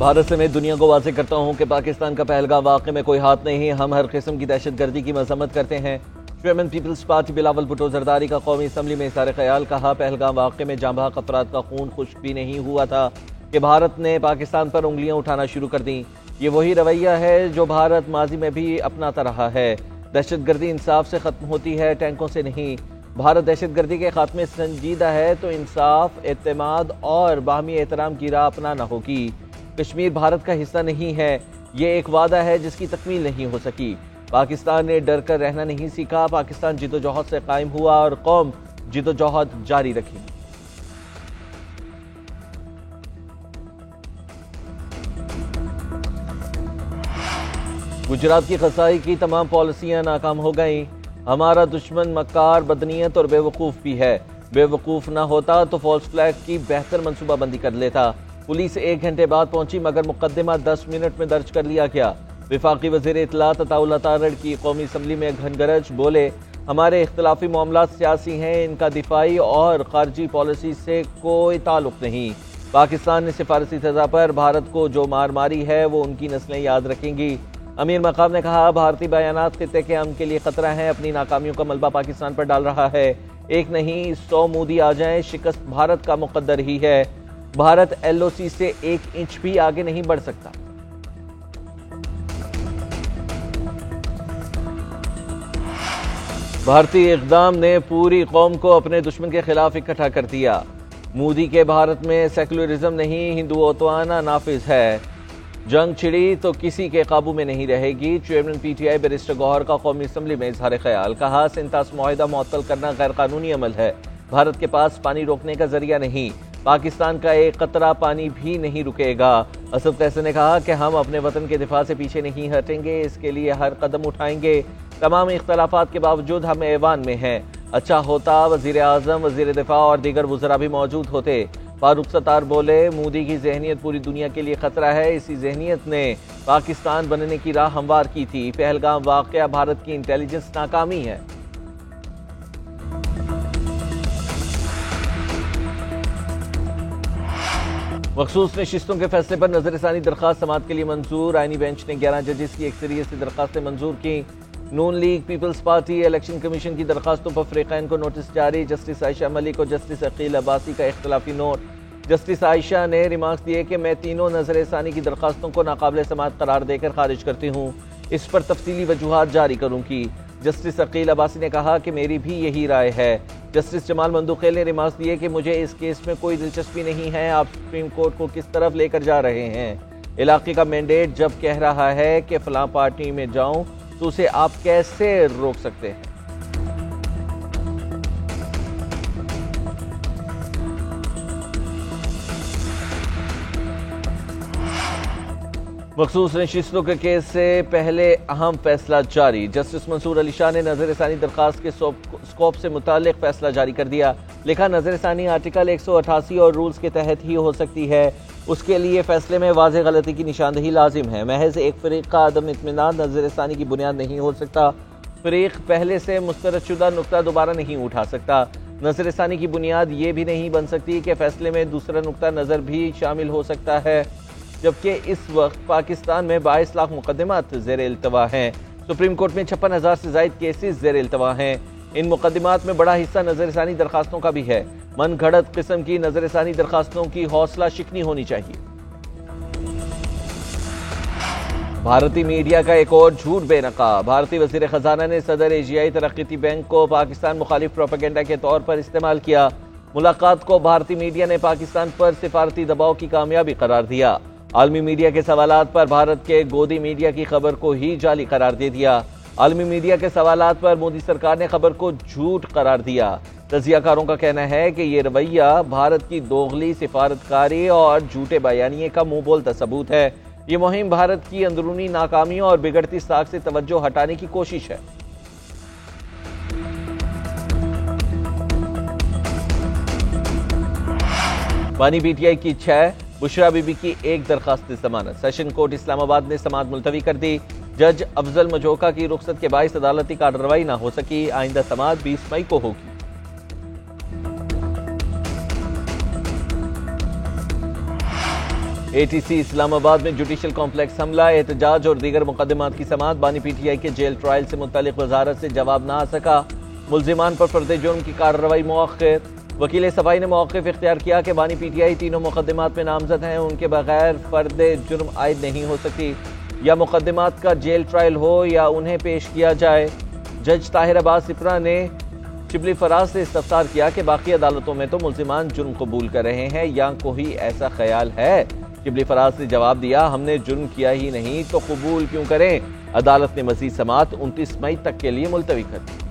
भारत समेत दुनिया को वाज़ेह करता हूँ कि पाकिस्तान का पहलगाम वाक़े में कोई हाथ नहीं। हम हर किस्म की दहशतगर्दी की मजम्मत करते हैं। Chairman peoples party Bilawal Bhutto Zardari का कौमी असम्बली में इज़हार ख्याल। कहा, पहलगाम वाक़े में जांबाज़ अफराद का खून खुश्क भी नहीं हुआ था कि भारत ने पाकिस्तान पर उंगलियां उठाना शुरू कर दी। ये वही रवैया है जो भारत माजी में भी अपनाता रहा है। दहशतगर्दी इंसाफ से ख़त्म होती है, टैंकों से नहीं। भारत दहशतगर्दी के खात्मे संजीदा है तो इंसाफ, एतमाद और बाहमी एहतराम की राह अपनाना होगी। कश्मीर भारत का हिस्सा नहीं है। ये एक वादा है जिसकी तकमील नहीं हो सकी। पाकिस्तान ने डर कर रहना नहीं सीखा। पाकिस्तान जिद्दोजहद से कायम हुआ और कौम जिद्दोजहद जारी रखी। गुजरात की खसाई की तमाम पॉलिसियां नाकाम हो गईं। हमारा दुश्मन मक्कार, बदनीयत और बेवकूफ़ भी है। बेवकूफ़ ना होता तो फॉल्स फ्लैग की बेहतर मनसूबाबंदी कर लेता। पुलिस 1 घंटे बाद पहुंची मगर मुकदमा 10 मिनट में दर्ज कर लिया गया। विफाकी वज़ीर इत्तलात अताउल्लाह तारड़ की कौमी असम्बली में घनगरज बोले, हमारे इख्तलाफी मामलात सियासी हैं, इनका दिफाई और खारजी पॉलिसी से कोई ताल्लुक नहीं। पाकिस्तान ने सिफारसी सजा पर भारत को जो मार मारी है वो उनकी नस्लें याद रखेंगी। अमीर मकाम ने कहा, भारतीय बयानात खित्ते के अमन के लिए खतरा है। अपनी नाकामियों का मलबा पाकिस्तान पर डाल रहा है। एक नहीं 100 मोदी आ जाए, शिकस्त भारत का मुकद्दर ही है। भारत LOC से 1 इंच भी आगे नहीं बढ़ सकता। भारतीय इक़दाम ने पूरी कौम को अपने दुश्मन के खिलाफ इकट्ठा कर दिया। मोदी के भारत में सेकुलरिज्म नहीं, हिंदुत्वाना नाफिज है। जंग छिड़ी तो किसी के काबू में नहीं रहेगी। चेयरमैन PTI बैरिस्टर गौहर का कौमी असम्बली में इज़हार ख्याल। कहा, सिंतास मुआहिदा मुअत्तल करना गैर कानूनी अमल है। भारत के पास पानी रोकने का जरिया नहीं। पाकिस्तान का एक कतरा पानी भी नहीं रुकेगा। असद कैसर ने कहा कि हम अपने वतन के दिफा से पीछे नहीं हटेंगे, इसके लिए हर कदम उठाएंगे। तमाम इख्तलाफात के बावजूद हम ऐवान में हैं। अच्छा होता वज़ीर आज़म, वज़ीर दिफा और दीगर वज़रा भी मौजूद होते। फारूक सत्तार बोले, मोदी की जहनीत पूरी दुनिया के लिए खतरा है। इसी जहनीत ने पाकिस्तान बनने की राह हमवार की थी। पहलगाम वाक़या भारत की इंटेलिजेंस नाकामी है। मखसूस नशिस्तों के फैसले पर नजरसानी दरखास्त समाअत के लिए मंजूर। आईनी बेंच ने 11 जजेस की अक्सरियत से दरखास्तें मंजूर की। Noon league, people's party, election commission की दरखास्तों पर फ़रीक़ैन को नोटिस जारी। जस्टिस आयशा मलिक और जस्टिस अकील अब्बासी का इख्तलाफी नोट। जस्टिस आयशा ने रिमार्क्स दिए कि मैं तीनों नजरसानी की दरखास्तों को नाकाबिल समाअत करार देकर खारिज करती हूँ। इस पर तफसीली वजूहात जारी करूँगी। जस्टिस अकील अब्बासी ने कहा कि मेरी भी यही राय है। जस्टिस जमाल मंदुखेल ने रिमार्क्स दिए कि मुझे इस केस में कोई दिलचस्पी नहीं है। आप सुप्रीम कोर्ट को किस तरफ लेकर जा रहे हैं? इलाके का मैंडेट जब कह रहा है कि फलां पार्टी में जाऊं तो उसे आप कैसे रोक सकते हैं? मखसूस नशिस्तों के केस से पहले अहम फैसला जारी। जस्टिस मंसूर अली शाह ने नजरसानी दरखास्त के स्कोप से मुतालिक फैसला जारी कर दिया। लिखा, नजरसानी आर्टिकल 188 और रूल्स के तहत ही हो सकती है। उसके लिए फैसले में वाज़ेह गलती की निशानदही लाजिम है। महज एक फरीक का अदम इत्मीनान नजरसानी की बुनियाद नहीं हो सकता। फरीक पहले से मुस्तरदशुदा नुक्ता दोबारा नहीं उठा सकता। नजरसानी की बुनियाद ये भी नहीं बन सकती कि फैसले में दूसरा नुक्ता नज़र भी शामिल हो सकता है, जबकि इस वक्त पाकिस्तान में 22 लाख मुकदमात ज़ेर इल्तवा हैं। सुप्रीम कोर्ट में 56,000 से ज़ायद केसेस ज़ेर इल्तवा हैं। इन मुकदमात में बड़ा हिस्सा नजरसानी दरखास्तों का भी है। मन घड़त किस्म की नजरसानी दरखास्तों की हौसला शिकनी होनी चाहिए। भारतीय मीडिया का एक और झूठ बेनकाब। भारतीय वज़ीर खजाना ने सदर एशियाई तरक्की बैंक को पाकिस्तान मुखालिफ प्रोपेगेंडा के तौर पर इस्तेमाल किया। मुलाकात को भारतीय मीडिया ने पाकिस्तान पर सिफारती दबाव की कामयाबी करार दिया। आलमी मीडिया के सवालात पर भारत के गोदी मीडिया की खबर को ही जाली करार दे दिया। आलमी मीडिया के सवालात पर मोदी सरकार ने खबर को झूठ करार दिया। तजियाकारों का कहना है कि ये रवैया भारत की दोगली सिफारतकारी और झूठे बयानिए का मुंह बोलता सबूत है। ये मुहिम भारत की अंदरूनी नाकामियों और बिगड़ती साख से तवज्जो हटाने की कोशिश है। बानी PTI की 6, बुशरा बीबी की 1 दरखास्त जमानत। सेशन कोर्ट इस्लामाबाद ने समाअत मुलतवी कर दी। जज अफजल मजोका की रुखसत के बाइस अदालती कार्रवाई न हो सकी। आइंदा समाअत 20 मई को होगी। ATC इस्लामाबाद में जुडिशल कॉम्प्लेक्स हमला, एहतजाज और दीगर मुकदमात की समाअत। बानी PTI के जेल ट्रायल से मुतालिक वजारत से जवाब ना आ सका। मुल्जिमान पर फर्द जुर्म की कार्रवाई मौखिर। वकील सफाई ने मौक़िफ़ इख्तियार किया कि बानी PTI तीनों मुकदमात में नामजद हैं, उनके बगैर फर्द जुर्म आयद नहीं हो सकती। या मुकदमात का जेल ट्रायल हो या उन्हें पेश किया जाए। जज ताहिर अब्बास सिपरा ने शिबली फराज से इस्तफसार किया कि बाकी अदालतों में तो मुल्जिमान जुर्म कबूल कर रहे हैं या कोई ऐसा ख्याल है। शिबली फराज ने जवाब दिया, हमने जुर्म किया ही नहीं तो कबूल क्यों करें। अदालत ने मज़ीद समाअत 29 मई तक के लिए मुलतवी कर दी।